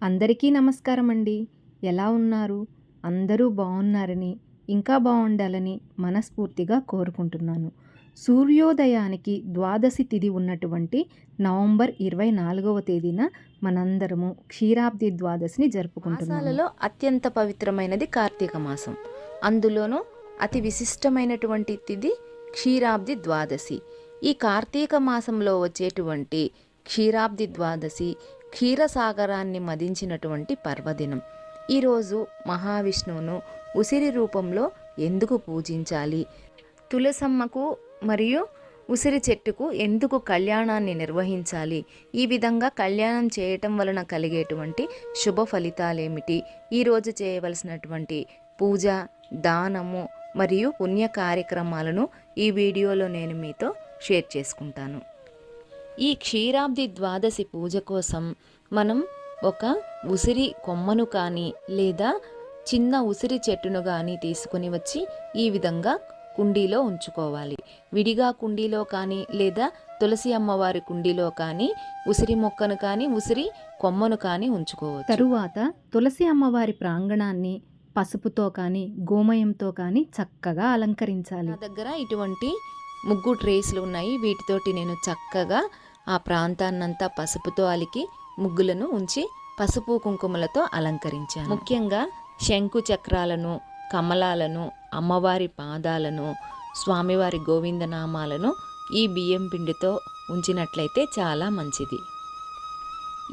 అందరికీ నమస్కారం అండి. ఎలా ఉన్నారు? అందరూ బాగున్నారని, ఇంకా బాగుండాలని మనస్ఫూర్తిగా కోరుకుంటున్నాను. సూర్యోదయానికి ద్వాదశి తిథి ఉన్నటువంటి నవంబర్ 24వ తేదీన మనందరము క్షీరాబ్ది ద్వాదశిని జరుపుకుంటున్నాము. మాసాలలో అత్యంత పవిత్రమైనది కార్తీక మాసం. అందులోనూ అతి విశిష్టమైనటువంటి తిథి క్షీరాబ్ది ద్వాదశి. ఈ కార్తీక మాసంలో వచ్చేటువంటి క్షీరాబ్ది ద్వాదశి క్షీరసాగరాన్ని మదించినటువంటి పర్వదినం. ఈరోజు మహావిష్ణువును ఉసిరి రూపంలో ఎందుకు పూజించాలి, తులసమ్మకు మరియు ఉసిరి చెట్టుకు ఎందుకు కళ్యాణాన్ని నిర్వహించాలి, ఈ విధంగా కళ్యాణం చేయటం వలన కలిగేటువంటి శుభ ఫలితాలేమిటి, ఈరోజు చేయవలసినటువంటి పూజ, దానము మరియు పుణ్య కార్యక్రమాలను ఈ వీడియోలో నేను మీతో షేర్ చేసుకుంటాను. ఈ క్షీరాబ్ది ద్వాదశి పూజ కోసం మనం ఒక ఉసిరి కొమ్మను కానీ లేదా చిన్న ఉసిరి చెట్టును కానీ తీసుకుని వచ్చి ఈ విధంగా కుండీలో ఉంచుకోవాలి. విడిగా కుండీలో కానీ లేదా తులసి అమ్మవారి కుండీలో కానీ ఉసిరి మొక్కను కానీ ఉసిరి కొమ్మను కానీ ఉంచుకోవచ్చు. తరువాత తులసి అమ్మవారి ప్రాంగణాన్ని పసుపుతో కానీ గోమయంతో కానీ చక్కగా అలంకరించాలి. నా దగ్గర ఇటువంటి ముగ్గు ట్రేస్లు ఉన్నాయి. వీటితోటి నేను చక్కగా ఆ ప్రాంతాన్నంతా పసుపుతో అలికి ముగ్గులను ఉంచి పసుపు కుంకుమలతో అలంకరించాను. ముఖ్యంగా శంకు చక్రాలను, కమలాలను, అమ్మవారి పాదాలను, స్వామివారి గోవిందనామాలను ఈ బియ్యం పిండితో ఉంచినట్లయితే చాలా మంచిది.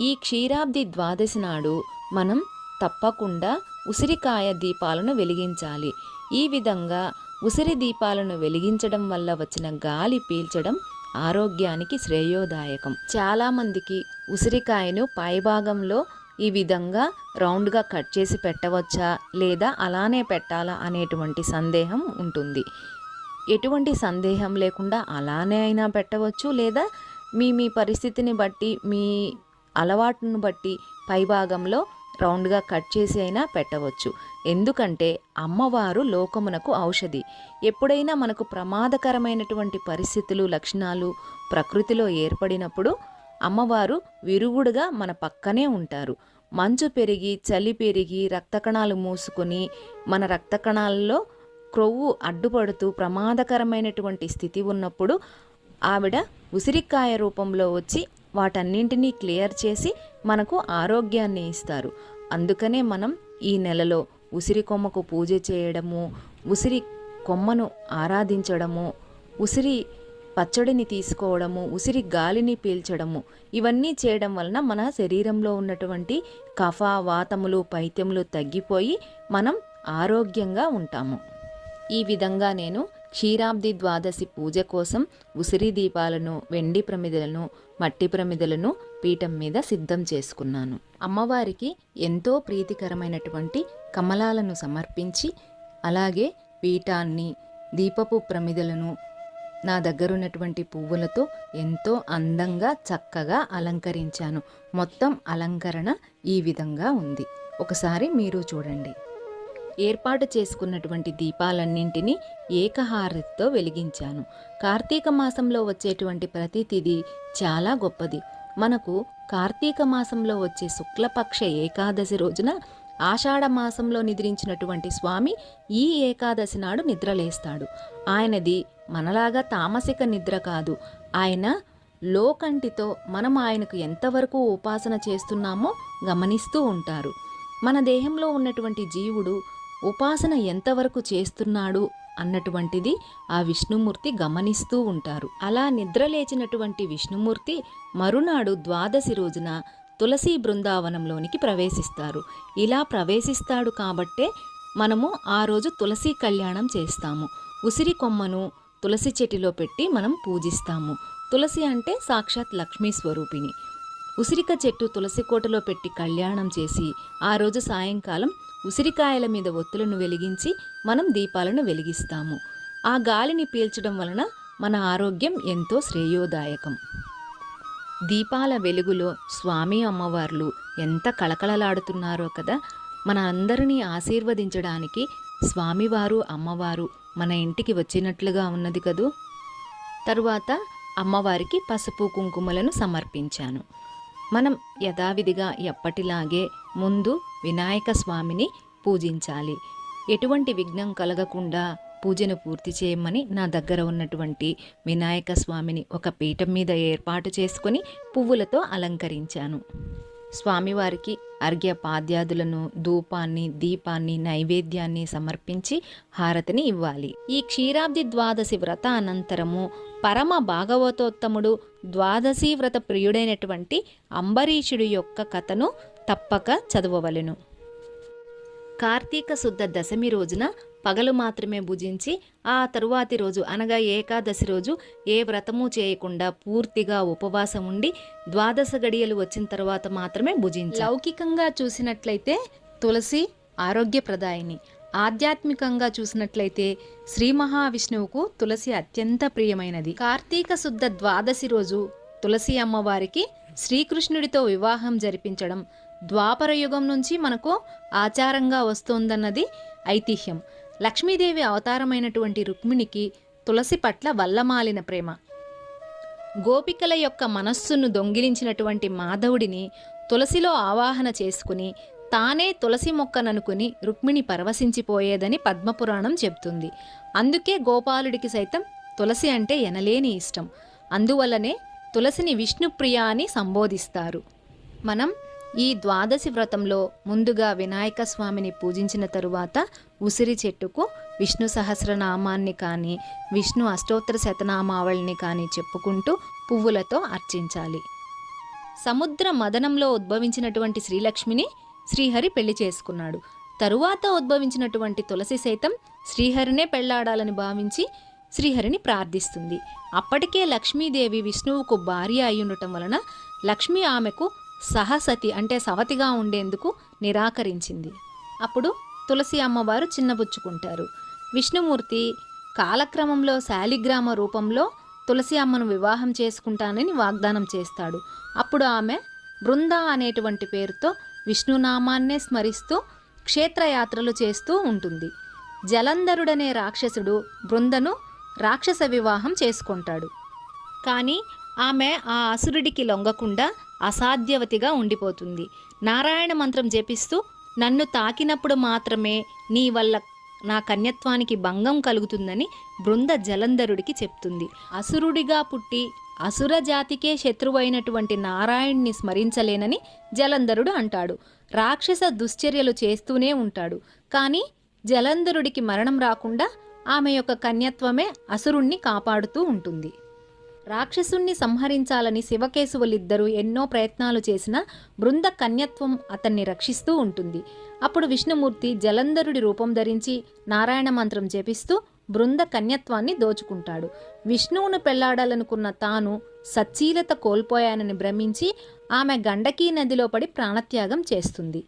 ఈ క్షీరాబ్ది ద్వాదశి నాడు మనం తప్పకుండా ఉసిరికాయ దీపాలను వెలిగించాలి. ఈ విధంగా ఉసిరి దీపాలను వెలిగించడం వల్ల వచ్చిన గాలి పీల్చడం ఆరోగ్యానికి శ్రేయోదాయకం. చాలామందికి ఉసిరికాయను పైభాగంలో ఈ విధంగా రౌండ్గా కట్ చేసి పెట్టవచ్చా లేదా అలానే పెట్టాలా అనేటువంటి సందేహం ఉంటుంది. ఎటువంటి సందేహం లేకుండా అలానే అయినా పెట్టవచ్చు, లేదా మీ పరిస్థితిని బట్టి, మీ అలవాటును బట్టి పైభాగంలో రౌండ్గా కట్ చేసి అయినా పెట్టవచ్చు. ఎందుకంటే అమ్మవారు లోకమునకు ఔషధి. ఎప్పుడైనా మనకు ప్రమాదకరమైనటువంటి పరిస్థితులు, లక్షణాలు ప్రకృతిలో ఏర్పడినప్పుడు అమ్మవారు విరుగుడుగా మన పక్కనే ఉంటారు. మంచు పెరిగి, చలి పెరిగి, రక్త కణాలు మూసుకొని మన రక్త కణాలలో క్రొవ్వు అడ్డుపడుతూ ప్రమాదకరమైనటువంటి స్థితి ఉన్నప్పుడు ఆవిడ ఉసిరికాయ రూపంలో వచ్చి వాటన్నింటినీ క్లియర్ చేసి మనకు ఆరోగ్యాన్ని ఇస్తారు. అందుకనే మనం ఈ నెలలో ఉసిరి కొమ్మకు పూజ చేయడము, ఉసిరి కొమ్మను ఆరాధించడము, ఉసిరి పచ్చడిని తీసుకోవడము, ఉసిరి గాలిని పీల్చడము, ఇవన్నీ చేయడం వలన మన శరీరంలో ఉన్నటువంటి కఫ, వాతములు, పైత్యములు తగ్గిపోయి మనం ఆరోగ్యంగా ఉంటాము. ఈ విధంగా నేను క్షీరాబ్ది ద్వాదశి పూజ కోసం ఉసిరి దీపాలను, వెండి ప్రమిదలను, మట్టి ప్రమిదలను పీఠం మీద సిద్ధం చేసుకున్నాను. అమ్మవారికి ఎంతో ప్రీతికరమైనటువంటి కమలాలను సమర్పించి, అలాగే పీఠాన్ని, దీపపు ప్రమిదలను నా దగ్గరున్నటువంటి పువ్వులతో ఎంతో అందంగా చక్కగా అలంకరించాను. మొత్తం అలంకరణ ఈ విధంగా ఉంది. ఒకసారి మీరు చూడండి. ఏర్పాటు చేసుకున్నటువంటి దీపాలన్నింటినీ ఏకహారతితో వెలిగించాను. కార్తీక మాసంలో వచ్చేటువంటి ప్రతి తిథి చాలా గొప్పది. మనకు కార్తీక మాసంలో వచ్చే శుక్లపక్ష ఏకాదశి రోజున ఆషాఢ మాసంలో నిద్రించినటువంటి స్వామి ఈ ఏకాదశి నాడు నిద్రలేస్తాడు. ఆయనది మనలాగా తామసిక నిద్ర కాదు. ఆయన లోకంటితో మనం ఆయనకు ఎంతవరకు ఉపాసన చేస్తున్నామో గమనిస్తూ ఉంటారు. మన దేహంలో ఉన్నటువంటి జీవుడు ఉపాసన ఎంతవరకు చేస్తున్నాడు అన్నటువంటిది ఆ విష్ణుమూర్తి గమనిస్తూ ఉంటారు. అలా నిద్రలేచినటువంటి విష్ణుమూర్తి మరునాడు ద్వాదశి రోజున తులసి బృందావనంలోనికి ప్రవేశిస్తారు. ఇలా ప్రవేశిస్తాడు కాబట్టే మనము ఆ రోజు తులసి కళ్యాణం చేస్తాము. ఉసిరి కొమ్మను తులసి చెట్టులో పెట్టి మనం పూజిస్తాము. తులసి అంటే సాక్షాత్ లక్ష్మీ స్వరూపిణి. ఉసిరిక చెట్టు తులసి కోటలో పెట్టి కళ్యాణం చేసి ఆ రోజు సాయంకాలం ఉసిరికాయల మీద ఒత్తులను వెలిగించి మనం దీపాలను వెలిగిస్తాము. ఆ గాలిని పీల్చడం వలన మన ఆరోగ్యం ఎంతో శ్రేయోదాయకం. దీపాల వెలుగులో స్వామి అమ్మవార్లు ఎంత కళకళలాడుతున్నారో కదా. మన అందరినీ ఆశీర్వదించడానికి స్వామివారు, అమ్మవారు మన ఇంటికి వచ్చినట్లుగా ఉన్నది కదూ. తరువాత అమ్మవారికి పసుపు కుంకుమలను సమర్పించాను. మనం యథావిధిగా ఎప్పటిలాగే ముందు వినాయక స్వామిని పూజించాలి. ఎటువంటి విఘ్నం కలగకుండా పూజను పూర్తి చేయమని నా దగ్గర ఉన్నటువంటి వినాయక స్వామిని ఒక పీఠం మీద ఏర్పాటు చేసుకొని పువ్వులతో అలంకరించాను. స్వామివారికి అర్ఘ్య పాద్యాదులను, ధూపాన్ని, దీపాన్ని, నైవేద్యాన్ని సమర్పించి హారతిని ఇవ్వాలి. ఈ క్షీరాబ్ది ద్వాదశి వ్రత అనంతరము పరమ భాగవతోత్తముడు, ద్వాదశి వ్రత ప్రియుడైనటువంటి అంబరీషుడి యొక్క కథను తప్పక చదవవలెను. కార్తీక శుద్ధ దశమి రోజున పగలు మాత్రమే భుజించి ఆ తరువాతి రోజు అనగా ఏకాదశి రోజు ఏ వ్రతము చేయకుండా పూర్తిగా ఉపవాసం ఉండి ద్వాదశ గడియలు వచ్చిన తర్వాత మాత్రమే భుజించాలి. లౌకికంగా చూసినట్లయితే తులసి ఆరోగ్యప్రదాయిని, ఆధ్యాత్మికంగా చూసినట్లయితే శ్రీ మహావిష్ణువుకు తులసి అత్యంత ప్రియమైనది. కార్తీక శుద్ధ ద్వాదశి రోజు తులసి అమ్మవారికి శ్రీకృష్ణుడితో వివాహం జరిపించడం ద్వాపర యుగం నుంచి మనకు ఆచారంగా వస్తోందన్నది ఐతిహ్యం. లక్ష్మీదేవి అవతారమైనటువంటి రుక్మిణికి తులసి పట్ల వల్లమాలిన ప్రేమ. గోపికల యొక్క మనస్సును దొంగిలించినటువంటి మాధవుడిని తులసిలో ఆవాహన చేసుకుని తానే తులసి మొక్కననుకుని రుక్మిణి పరవశించిపోయేదని పద్మపురాణం చెబుతుంది. అందుకే గోపాలుడికి సైతం తులసి అంటే ఎనలేని ఇష్టం. అందువల్లనే తులసిని విష్ణుప్రియ అని సంబోధిస్తారు. మనం ఈ ద్వాదశి వ్రతంలో ముందుగా వినాయక స్వామిని పూజించిన తరువాత ఉసిరి చెట్టుకు విష్ణు సహస్రనామాన్ని కానీ విష్ణు అష్టోత్తర శతనామావళిని కానీ చెప్పుకుంటూ పువ్వులతో అర్చించాలి. సముద్ర మదనంలో ఉద్భవించినటువంటి శ్రీలక్ష్మిని శ్రీహరి పెళ్లి చేసుకున్నాడు. తరువాత ఉద్భవించినటువంటి తులసి సైతం శ్రీహరినే పెళ్లాడాలని భావించి శ్రీహరిని ప్రార్థిస్తుంది. అప్పటికే లక్ష్మీదేవి విష్ణువుకు భార్య అయ్యుండటం వలన లక్ష్మి ఆమెకు సహసతి అంటే సవతిగా ఉండేందుకు నిరాకరించింది. అప్పుడు తులసి అమ్మవారు చిన్నబుచ్చుకుంటారు. విష్ణుమూర్తి కాలక్రమంలో శాలిగ్రామ రూపంలో తులసి అమ్మను వివాహం చేసుకుంటానని వాగ్దానం చేస్తాడు. అప్పుడు ఆమె బృంద అనేటువంటి పేరుతో విష్ణునామాన్నే స్మరిస్తూ క్షేత్రయాత్రలు చేస్తూ ఉంటుంది. జలంధరుడనే రాక్షసుడు బృందను రాక్షస వివాహం చేసుకుంటాడు. కానీ ఆమె ఆ అసురుడికి లొంగకుండా అసాధ్యవతిగా ఉండిపోతుంది. నారాయణ మంత్రం జపిస్తూ నన్ను తాకినప్పుడు మాత్రమే నీ వల్ల నా కన్యత్వానికి భంగం కలుగుతుందని బృంద జలంధరుడికి చెప్తుంది. అసురుడిగా పుట్టి అసుర జాతికే శత్రువైనటువంటి నారాయణ్ణి స్మరించలేనని జలంధరుడు అంటాడు. రాక్షస దుశ్చర్యలు చేస్తూనే ఉంటాడు. కానీ జలంధరుడికి మరణం రాకుండా ఆమె యొక్క కన్యత్వమే అసురుణ్ణి కాపాడుతూ ఉంటుంది. రాక్షసుణ్ణి సంహరించాలని శివకేశవులిద్దరూ ఎన్నో ప్రయత్నాలు చేసినా బృంద కన్యత్వం అతన్ని రక్షిస్తూ ఉంటుంది. అప్పుడు విష్ణుమూర్తి జలంధరుడి రూపం ధరించి నారాయణ మంత్రం జపిస్తూ బృంద కన్యత్వాన్ని దోచుకుంటాడు. విష్ణువును పెళ్లాడాలనుకున్న తాను సచ్చీలత కోల్పోయానని భ్రమించి ఆమె గండకీ నదిలో పడి ప్రాణత్యాగం చేస్తుంది.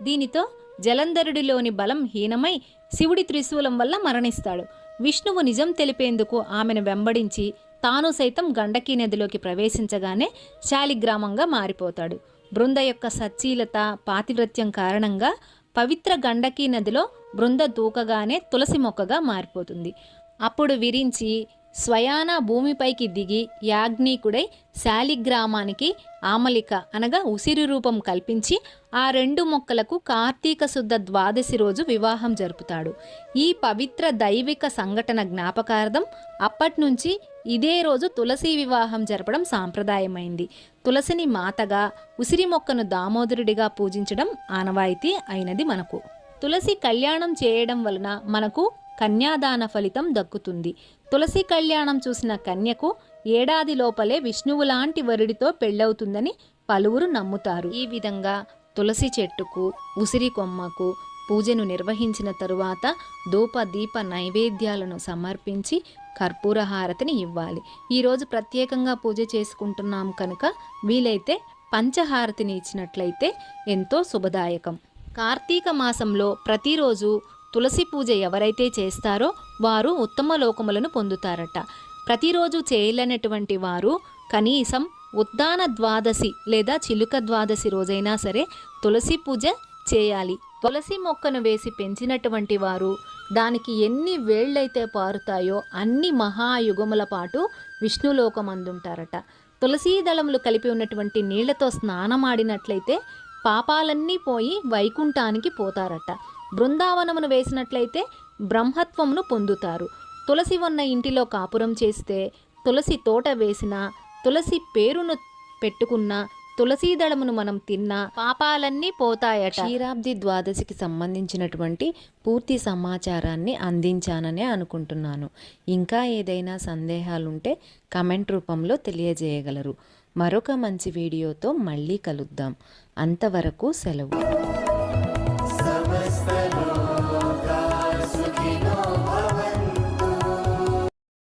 దీనితో జలంధరుడిలోని బలం హీనమై శివుడి త్రిశూలం వల్ల మరణిస్తాడు. విష్ణువు నిజం తెలిపేందుకు ఆమెను వెంబడించి తాను సైతం గండకీ నదిలోకి ప్రవేశించగానే శాలిగ్రామంగా మారిపోతాడు. బృంద యొక్క సచ్చీలత, పాతివ్రత్యం కారణంగా పవిత్ర గండకీ నదిలో బృంద దూకగానే తులసి మొక్కగా మారిపోతుంది. అప్పుడు విరించి స్వయాన భూమిపైకి దిగి యాజ్ఞికుడై శాలిగ్రామానికి ఆమలిక అనగా ఉసిరి రూపం కల్పించి ఆ రెండు మొక్కలకు కార్తీక శుద్ధ ద్వాదశి రోజు వివాహం జరుపుతాడు. ఈ పవిత్ర దైవిక సంఘటన జ్ఞాపకార్థం అప్పట్నుంచి ఇదే రోజు తులసి వివాహం జరపడం సాంప్రదాయమైంది. తులసిని మాతగా, ఉసిరి మొక్కను దామోదరుడిగా పూజించడం ఆనవాయితీ అయినది మనకు. తులసి కళ్యాణం చేయడం వలన మనకు కన్యాదాన ఫలితం దక్కుతుంది. తులసి కళ్యాణం చూసిన కన్యకు ఏడాది లోపలే విష్ణువు లాంటి వరుడితో పెళ్ళవుతుందని పలువురు నమ్ముతారు. ఈ విధంగా తులసి చెట్టుకు, ఉసిరి కొమ్మకు పూజను నిర్వహించిన తరువాత ధూప దీప నైవేద్యాలను సమర్పించి కర్పూర హారతిని ఇవ్వాలి. ఈరోజు ప్రత్యేకంగా పూజ చేసుకుంటున్నాం కనుక వీలైతే పంచహారతిని ఇచ్చినట్లయితే ఎంతో శుభదాయకం. కార్తీక మాసంలో ప్రతిరోజు తులసి పూజ ఎవరైతే చేస్తారో వారు ఉత్తమ లోకములను పొందుతారట. ప్రతిరోజు చేయలేనటువంటి వారు కనీసం ఉద్దాన ద్వాదశి లేదా చిలుక ద్వాదశి రోజైనా సరే తులసి పూజ చేయాలి. తులసి మొక్కను వేసి పెంచినటువంటి వారు దానికి ఎన్ని వేళ్ళైతే పారుతాయో అన్ని మహాయుగముల పాటు విష్ణులోకమందుంటారట. తులసీ దళములు కలిపి ఉన్నటువంటి నీళ్లతో స్నానమాడినట్లయితే పాపాలన్నీ పోయి వైకుంఠానికి పోతారట. బృందావనమును వేసినట్లయితే బ్రహ్మత్వమును పొందుతారు. తులసి ఉన్న ఇంటిలో కాపురం చేస్తే, తులసి తోట వేసిన, తులసి పేరును పెట్టుకున్న, తులసీ దళమును మనం తిన్నా పాపాలన్నీ పోతాయట. క్షీరాబ్ది ద్వాదశికి సంబంధించినటువంటి పూర్తి సమాచారాన్ని అందించాననే అనుకుంటున్నాను. ఇంకా ఏదైనా సందేహాలుంటే కమెంట్ రూపంలో తెలియజేయగలరు. మరొక మంచి వీడియోతో మళ్ళీ కలుద్దాం. అంతవరకు సెలవు.